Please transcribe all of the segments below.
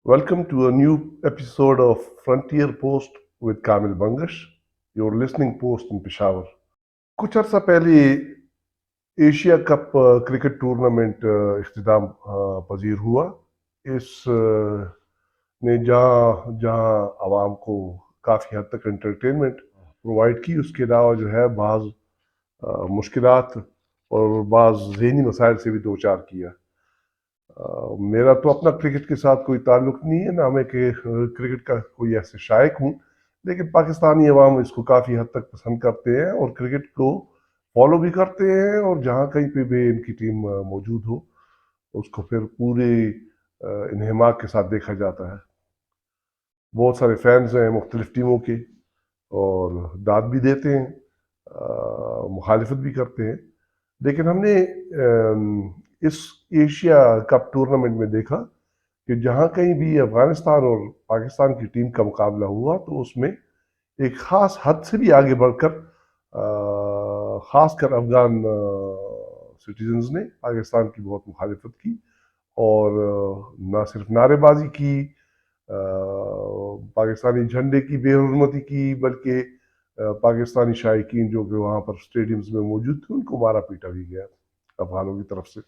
Welcome to a new episode of Frontier Post with Kamil Bangash, your listening post in Peshawar. कुछ अर्सा पहले Asia cup cricket tournament इख्तिताम पजीर हुआ। इस ने जहाँ जहाँ आवाम को काफ़ी हद तक एंटरटेनमेंट प्रोवाइड की, उसके अलावा जो है बाज़ मुश्किलात और बाज़ ज़हनी मसाइल से भी दो चार किया। मेरा तो अपना क्रिकेट के साथ कोई ताल्लुक नहीं है, ना मैं कि क्रिकेट का कोई ऐसे शायक हूँ, लेकिन पाकिस्तानी अवाम इसको काफ़ी हद तक पसंद करते हैं और क्रिकेट को फॉलो भी करते हैं, और जहाँ कहीं पे भी इनकी टीम मौजूद हो उसको फिर पूरे इन्हमाक के साथ देखा जाता है। बहुत सारे फैंस हैं मुख्तलिफ टीमों के, और दाद भी देते हैं, मुखालिफत भी करते हैं। लेकिन हमने इस एशिया कप टूर्नामेंट में देखा कि जहाँ कहीं भी अफगानिस्तान और पाकिस्तान की टीम का मुकाबला हुआ तो उसमें एक ख़ास हद से भी आगे बढ़कर ख़ासकर अफगान सिटीजन्स ने पाकिस्तान की बहुत मुखालिफत की, और ना सिर्फ नारेबाजी की, पाकिस्तानी झंडे की बेहुरमती की, बल्कि पाकिस्तानी शायकीन जो कि वहाँ पर स्टेडियम्स में मौजूद थे उनको मारा पीटा भी गया अफगानों की तरफ से।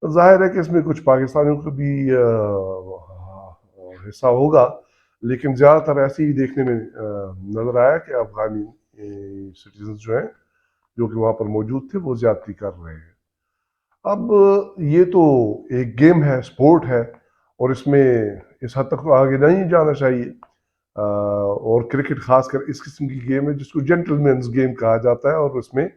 जाहिर है कि इसमें कुछ पाकिस्तानियों का भी हिस्सा होगा, लेकिन ज़्यादातर ऐसे ही देखने में नज़र आया कि अफगानी सिटीजन्स जो हैं, जो कि वहाँ पर मौजूद थे, वो ज़्यादती कर रहे हैं। अब ये तो एक गेम है, स्पोर्ट है, और इसमें इस हद तक तो आगे नहीं जाना चाहिए। और क्रिकेट खासकर इस किस्म की गेम है जिसको जेंटलमैन्स गेम कहा जाता है, और इसमें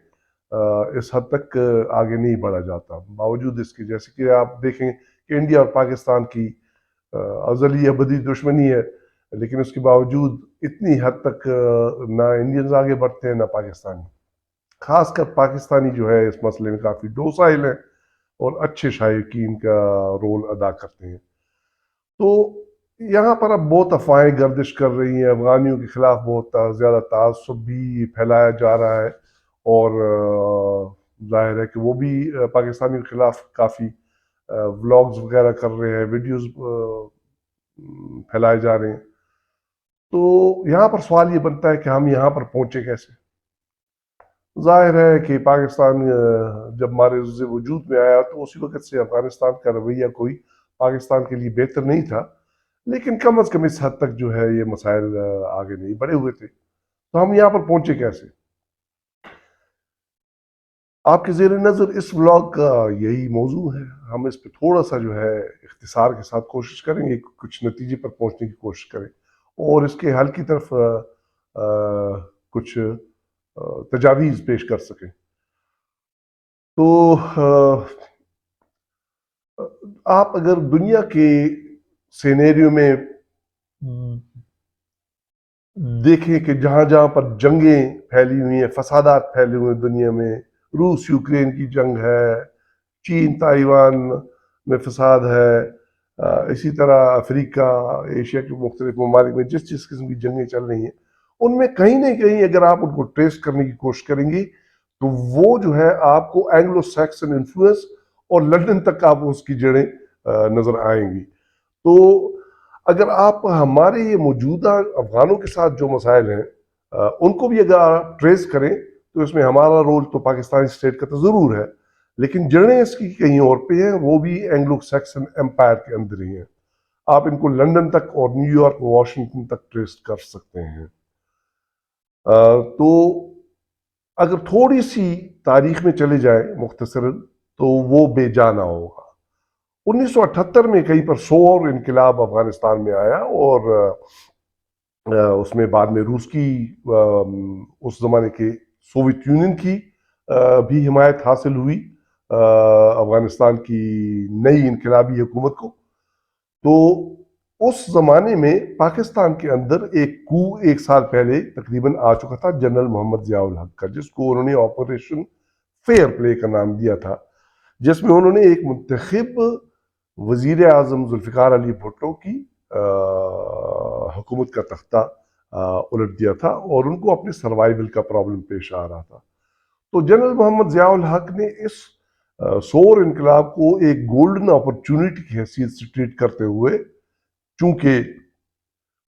इस हद तक आगे नहीं बढ़ा जाता। बावजूद इसके, जैसे कि आप देखें कि इंडिया और पाकिस्तान की अज़ली अबदी दुश्मनी है, लेकिन उसके बावजूद इतनी हद तक ना इंडियंस आगे बढ़ते हैं ना पाकिस्तानी। खासकर पाकिस्तानी जो है इस मसले में काफ़ी डोसाइल है और अच्छे शायकीन का रोल अदा करते हैं। तो यहाँ पर अब बहुत अफवाहें गर्दिश कर रही हैं, अफगानियों के खिलाफ बहुत ज़्यादा तासुब भी फैलाया जा रहा है, और जाहिर है कि वो भी पाकिस्तानियों के खिलाफ काफ़ी व्लॉग्स वगैरह कर रहे हैं, वीडियोस फैलाए जा रहे हैं। तो यहाँ पर सवाल ये बनता है कि हम यहाँ पर पहुँचे कैसे। जाहिर है कि पाकिस्तान जब हमारे वजूद में आया तो उसी वक्त से अफगानिस्तान का रवैया कोई पाकिस्तान के लिए बेहतर नहीं था, लेकिन कम अज़ कम इस हद तक जो है ये मसाइल आगे नहीं बढ़े हुए थे। तो हम यहाँ पर पहुँचे कैसे। आपके ज़ेर नज़र इस व्लॉग का यही मौजू है। हम इस पे थोड़ा सा जो है इख्तिसार के साथ कोशिश करेंगे, कुछ नतीजे पर पहुँचने की कोशिश करें, और इसके हल की तरफ कुछ तजावीज़ पेश कर सकें। तो आप अगर दुनिया के सिनेरियो में देखें कि जहाँ जहाँ पर जंगें फैली हुई हैं, फसादात फैले हुए हैं दुनिया में, रूस यूक्रेन की जंग है, चीन ताइवान में फसाद है, इसी तरह अफ्रीका एशिया के मुख्तलिफ ममालिक में जिस जिस किस्म की जंगें चल रही हैं, उनमें कहीं ना कहीं अगर आप उनको ट्रेस करने की कोशिश करेंगे तो वो जो है आपको एंग्लो सैक्सन इन्फ्लुएंस और लंदन तक आप उसकी जड़ें नज़र आएंगी। तो अगर आप हमारे ये मौजूदा अफगानों के साथ जो मसाइल हैं उनको भी अगर आप ट्रेस करें तो इसमें हमारा रोल तो पाकिस्तानी स्टेट का तो ज़रूर है, लेकिन जड़ें इसकी कहीं और पे हैं, वो भी एंग्लो सैक्सन एम्पायर के अंदर ही हैं। आप इनको लंदन तक और न्यूयॉर्क वाशिंगटन तक ट्रेस कर सकते हैं। तो अगर थोड़ी सी तारीख में चले जाए मुख्तसरन तो वो बेजाना होगा। 1978 में कहीं पर सौर इनकलाब अफगानिस्तान में आया, और उसमें बाद में रूस की उस ज़माने के सोवियत यूनियन की भी हिमायत हासिल हुई अफगानिस्तान की नई इनकलाबी हुकूमत को। तो उस ज़माने में पाकिस्तान के अंदर एक कू एक साल पहले तकरीबन आ चुका था जनरल मोहम्मद ज़ियाउल हक का, जिसको उन्होंने ऑपरेशन फेयर प्ले का नाम दिया था, जिसमें उन्होंने एक मुंतखब वज़ीर आज़म जुल्फ़िकार अली भुट्टो की हुकूमत का तख्ता उलट दिया था, और उनको अपने सर्वाइवल का प्रॉब्लम पेश आ रहा था। तो जनरल मोहम्मद ज़ियाउल हक ने इस सौर इनकलाब को एक गोल्डन अपॉर्चुनिटी की हैसियत से ट्रीट करते हुए چونکہ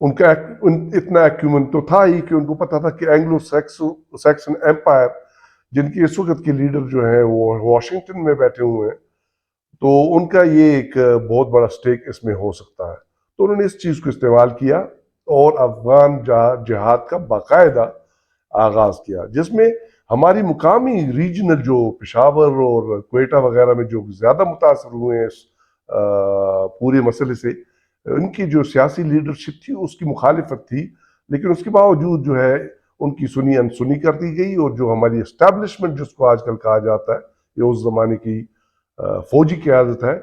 उनका इतना एक्यूमेंट तो था ही कि उनको पता था कि एंग्लो सैक्सन एम्पायर, जिनके इस वक्त के लीडर जो हैं वो वॉशिंगटन में बैठे हुए हैं, तो उनका ये एक बहुत बड़ा स्टेक इसमें हो सकता है। तो उन्होंने इस चीज़ को इस्तेमाल किया और अफगान जिहाद का बाकायदा आगाज़ किया, जिसमें हमारी मुकामी रीजनल जो पेशावर और क्वेटा वगैरह में जो ज़्यादा मुतासर हुए हैं इस पूरे मसले से, उनकी जो सियासी लीडरशिप थी उसकी मुखालिफत थी, लेकिन उसके बावजूद जो है उनकी सुनी अनसुनी कर दी गई, और जो हमारी एस्टैब्लिशमेंट जिसको आजकल कहा जाता है, ये उस ज़माने की फौजी क़यादत है,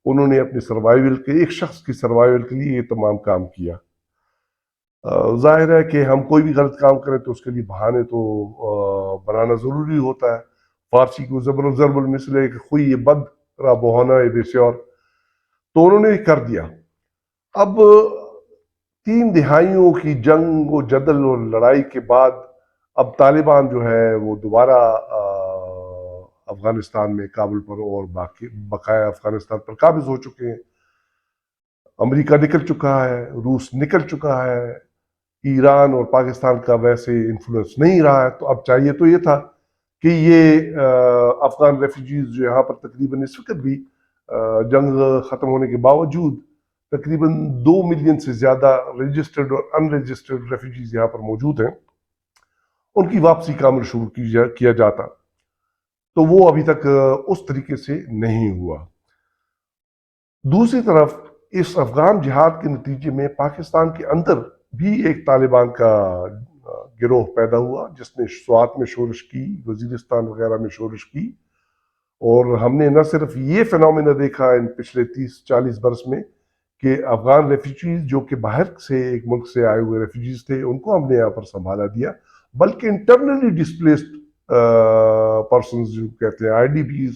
उन्होंने अपने सर्वाइवल के, एक शख्स की सर्वाइवल के लिए ये तमाम काम किया। ज़ाहिर है कि हम कोई भी गलत काम करें तो उसके लिए बहाने तो बनाना ज़रूरी होता है। फारसी को ज़बरुल मिसले खुई बद रा बहाना बेस्यार, तो उन्होंने कर दिया। अब 3 दिहाइयों की जंग और जदल और लड़ाई के बाद अब तालिबान जो है वो दोबारा अफगानिस्तान में काबुल पर और बाकी बकाया अफगानिस्तान पर काबिज हो चुके हैं। अमेरिका निकल चुका है, रूस निकल चुका है, ईरान और पाकिस्तान का वैसे इन्फ्लुएंस नहीं रहा है। तो अब चाहिए तो ये था कि ये अफगान रेफ्यूजीज जो यहाँ पर तकरीबन इस वक्त भी जंग ख़त्म होने के बावजूद तकरीबन 2 मिलियन से ज़्यादा रजिस्टर्ड और अनरजिस्टर्ड रेफ्यूजीज यहाँ पर मौजूद हैं, उनकी वापसी का अमल शुरू किया जाता, तो वो अभी तक उस तरीके से नहीं हुआ। दूसरी तरफ इस अफगान जिहाद के नतीजे में पाकिस्तान के अंदर भी एक तालिबान का गिरोह पैदा हुआ, जिसने स्वात में शोरश की, वजीरिस्तान वगैरह में शोरश की, और हमने न सिर्फ ये फिनोमेना देखा इन पिछले 30-40 बरस में कि अफगान रेफ्यूजीज जो कि बाहर से एक मुल्क से आए हुए रेफ्यूजीज थे, उनको हमने यहाँ पर संभाला दिया, बल्कि इंटरनली डिस्प्लेस्ड पर्सन्स जो कहते हैं IDPs,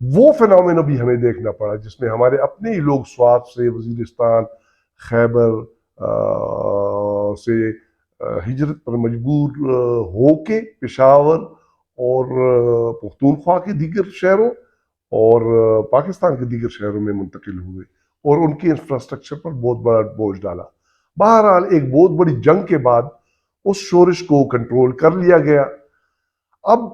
वो फिनोमेना भी हमें देखना पड़ा, जिसमें हमारे अपने ही लोग स्वात से, वजीरिस्तान, खैबर से हिजरत पर मजबूर होके पेशावर और पख्तूनख्वा के दीगर शहरों और पाकिस्तान के दीगर शहरों में मुंतकिल हुए और उनके इंफ्रास्ट्रक्चर पर बहुत बड़ा बोझ डाला। बहरहाल एक बहुत बड़ी जंग के बाद उस शोरश को कंट्रोल कर लिया गया। अब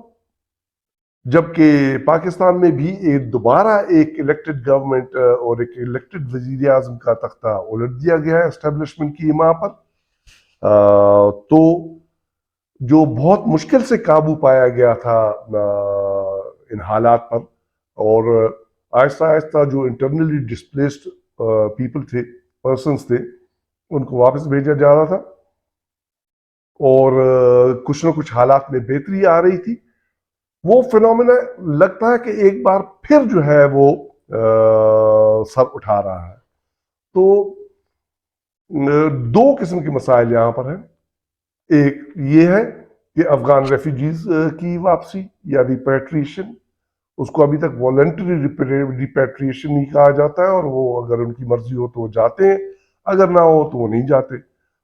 जबकि पाकिस्तान में भी दोबारा एक इलेक्टेड गवर्नमेंट और एक इलेक्टेड वजीर आज़म का तख्ता उलट दिया गया है एस्टेब्लिशमेंट की हिमा पर, तो जो बहुत मुश्किल से काबू पाया गया था इन हालात पर, और आहिस्ता आहिस्ता जो इंटरनली डिस्प्लेस्ड पीपल थे, पर्सन्स थे, उनको वापस भेजा जा रहा था, और कुछ न कुछ हालात में बेहतरी आ रही थी। वो फिनोमेना लगता है कि एक बार फिर जो है वो सर उठा रहा है। तो 2 किस्म के मसाइल यहाँ पर हैं। एक ये है कि अफगान रेफ्यूजीज की वापसी या रिपैट्रिएशन, उसको अभी तक वॉलंटरी रिपैट्रिएशन ही कहा जाता है, और वो अगर उनकी मर्जी हो तो वो जाते हैं, अगर ना हो तो वो नहीं जाते।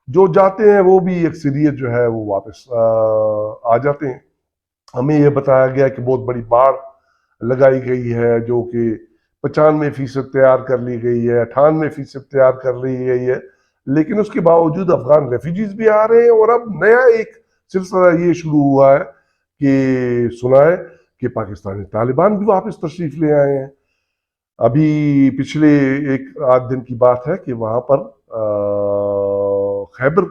जो जाते हैं वो भी अक्सरियत जो है वो वापस आ जाते हैं। हमें यह बताया गया कि बहुत बड़ी बाढ़ लगाई गई है जो कि 95% तैयार कर ली गई है, 98% तैयार कर ली गई है, लेकिन उसके बावजूद अफगान रेफ्यूजीज भी आ रहे हैं। और अब नया एक सिलसिला ये शुरू हुआ है कि सुना है कि पाकिस्तानी तालिबान भी वापस तशरीफ ले आए हैं। अभी पिछले 1-8 दिन की बात है कि वहाँ पर खैबर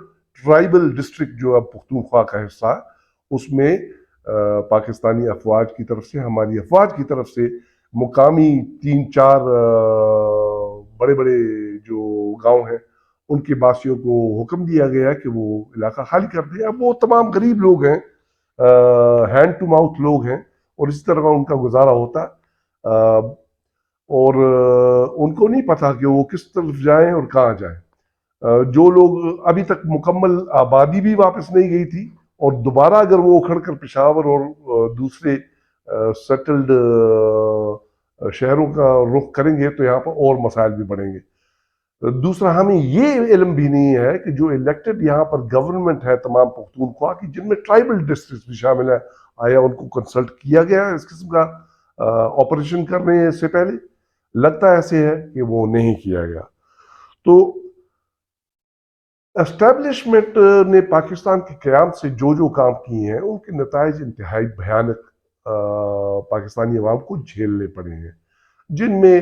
ट्राइबल डिस्ट्रिक्ट जो अब पख्तूनख्वा का हिस्सा है, उसमें पाकिस्तानी अफवाज की तरफ से, हमारी अफवाज की तरफ से मुकामी 3-4 बड़े बड़े जो गांव हैं उनके बासियों को हुक्म दिया गया कि वो इलाका खाली कर दें। अब वो तमाम गरीब लोग हैं, हैंड टू माउथ लोग हैं, और इसी तरह उनका गुजारा होता है, और उनको नहीं पता कि वो किस तरफ जाएं और कहाँ जाएं। जो लोग अभी तक मुकम्मल आबादी भी वापस नहीं गई थी, और दोबारा अगर वो उखड़ कर पेशावर और दूसरे सेटल्ड शहरों का रुख करेंगे तो यहाँ पर और मसाइल भी बढ़ेंगे। दूसरा, हमें ये इल्म भी नहीं है कि जो इलेक्टेड यहाँ पर गवर्नमेंट है तमाम पख्तूनख्वा की, जिनमें ट्राइबल डिस्ट्रिक्ट भी शामिल है, आया उनको कंसल्ट किया गया है इस किस्म का ऑपरेशन करने से पहले? लगता ऐसे है कि वो नहीं किया गया। तो اسٹیبلشمنٹ نے پاکستان کے قیام سے جو کام کیے ہیں ان کے نتائج انتہائی بھیانک پاکستانی عوام کو جھیلنے پڑے ہیں، جن میں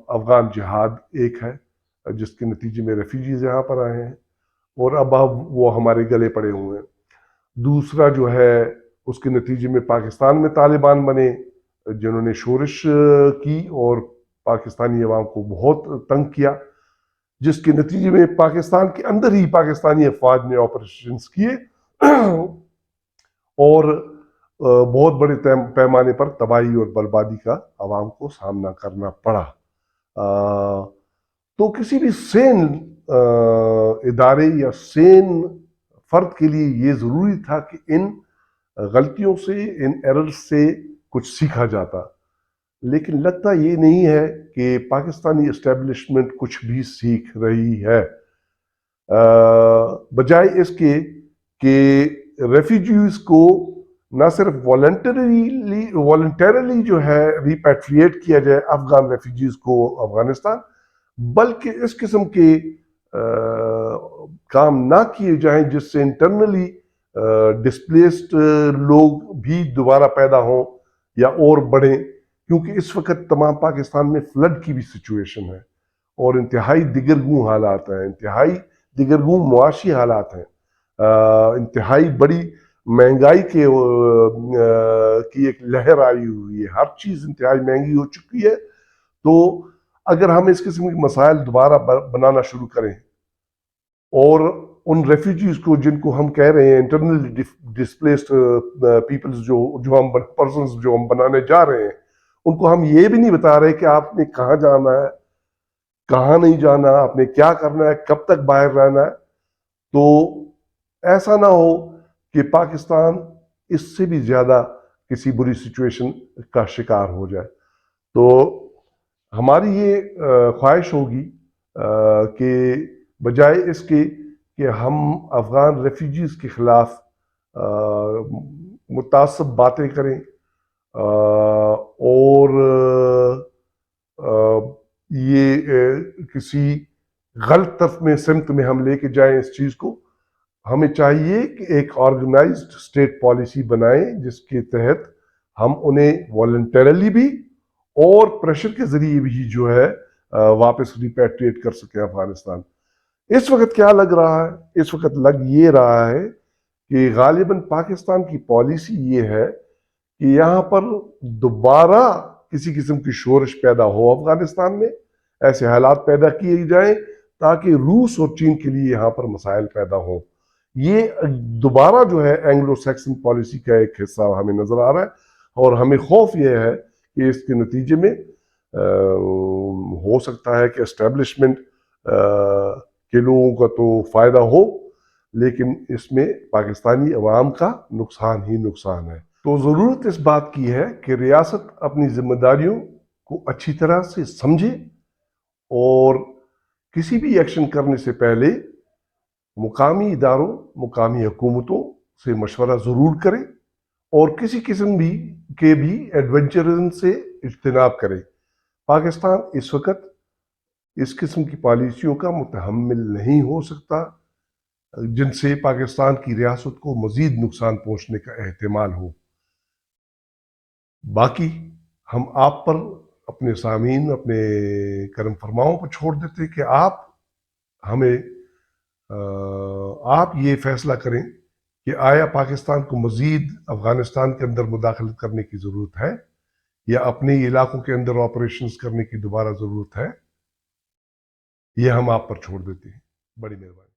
افغان جہاد ایک ہے جس کے نتیجے میں ریفیوجیز یہاں پر آئے ہیں اور اب وہ ہمارے گلے پڑے ہوئے ہیں۔ دوسرا جو ہے اس کے نتیجے میں پاکستان میں طالبان بنے جنہوں نے شورش کی اور پاکستانی عوام کو بہت تنگ کیا، جس کے نتیجے میں پاکستان کے اندر ہی پاکستانی افواج نے آپریشنز کیے اور بہت بڑے پیمانے پر تباہی اور بربادی کا عوام کو سامنا کرنا پڑا۔ تو کسی بھی سین ادارے یا سین فرد کے لیے یہ ضروری تھا کہ ان غلطیوں سے، ان ایررز سے کچھ سیکھا جاتا، لیکن لگتا یہ نہیں ہے کہ پاکستانی اسٹیبلشمنٹ کچھ بھی سیکھ رہی ہے۔ بجائے اس کے کہ ریفیوجیز کو نہ صرف والنٹیرلی جو ہے ریپیٹریٹ کیا جائے افغان ریفیوجیز کو افغانستان، بلکہ اس قسم کے کام نہ کیے جائیں جس سے انٹرنلی ڈسپلیسڈ لوگ بھی دوبارہ پیدا ہوں یا اور بڑھیں، کیونکہ اس وقت تمام پاکستان میں فلڈ کی بھی سچویشن ہے اور انتہائی دیگرگوں حالات ہیں، انتہائی دیگرگوں معاشی حالات ہیں، انتہائی بڑی مہنگائی کی ایک لہر آئی ہوئی ہے، ہر چیز انتہائی مہنگی ہو چکی ہے۔ تو اگر ہم اس قسم کے مسائل دوبارہ بنانا شروع کریں اور ان ریفیوجیز کو جن کو ہم کہہ رہے ہیں انٹرنلی ڈسپلیسڈ پیپلز جو ہم بنانے جا رہے ہیں، ان کو ہم یہ بھی نہیں بتا رہے کہ آپ نے کہاں جانا ہے، کہاں نہیں جانا، آپ نے کیا کرنا ہے، کب تک باہر رہنا ہے، تو ایسا نہ ہو کہ پاکستان اس سے بھی زیادہ کسی بری سچویشن کا شکار ہو جائے۔ تو ہماری یہ خواہش ہوگی کہ بجائے اس کے کہ ہم افغان ریفیوجیز کے خلاف متعصب باتیں کریں اور یہ کسی غلط طرف میں سمت میں ہم لے کے جائیں اس چیز کو، ہمیں چاہیے کہ ایک آرگنائزڈ اسٹیٹ پالیسی بنائیں جس کے تحت ہم انہیں والنٹیرلی بھی اور پریشر کے ذریعے بھی جو ہے واپس ریپیٹریٹ کر سکیں افغانستان۔ اس وقت کیا لگ رہا ہے؟ اس وقت لگ یہ رہا ہے کہ غالباً پاکستان کی پالیسی یہ ہے کہ یہاں پر دوبارہ کسی قسم کی شورش پیدا ہو افغانستان میں، ایسے حالات پیدا کیے جائیں تاکہ روس اور چین کے لیے یہاں پر مسائل پیدا ہوں۔ یہ دوبارہ جو ہے اینگلو سیکسن پالیسی کا ایک حصہ ہمیں نظر آ رہا ہے اور ہمیں خوف یہ ہے کہ اس کے نتیجے میں ہو سکتا ہے کہ اسٹیبلشمنٹ کے لوگوں کا تو فائدہ ہو لیکن اس میں پاکستانی عوام کا نقصان ہی نقصان ہے۔ تو ضرورت اس بات کی ہے کہ ریاست اپنی ذمہ داریوں کو اچھی طرح سے سمجھے اور کسی بھی ایکشن کرنے سے پہلے مقامی اداروں، مقامی حکومتوں سے مشورہ ضرور کریں اور کسی قسم کے بھی ایڈونچرزم سے اجتناب کریں۔ پاکستان اس وقت اس قسم کی پالیسیوں کا متحمل نہیں ہو سکتا جن سے پاکستان کی ریاست کو مزید نقصان پہنچنے کا احتمال ہو۔ باقی ہم آپ پر، اپنے سامعین، اپنے کرم فرماؤں پر چھوڑ دیتے کہ آپ یہ فیصلہ کریں کہ آیا پاکستان کو مزید افغانستان کے اندر مداخلت کرنے کی ضرورت ہے یا اپنے علاقوں کے اندر آپریشنز کرنے کی دوبارہ ضرورت ہے۔ یہ ہم آپ پر چھوڑ دیتے ہیں۔ بڑی مہربانی۔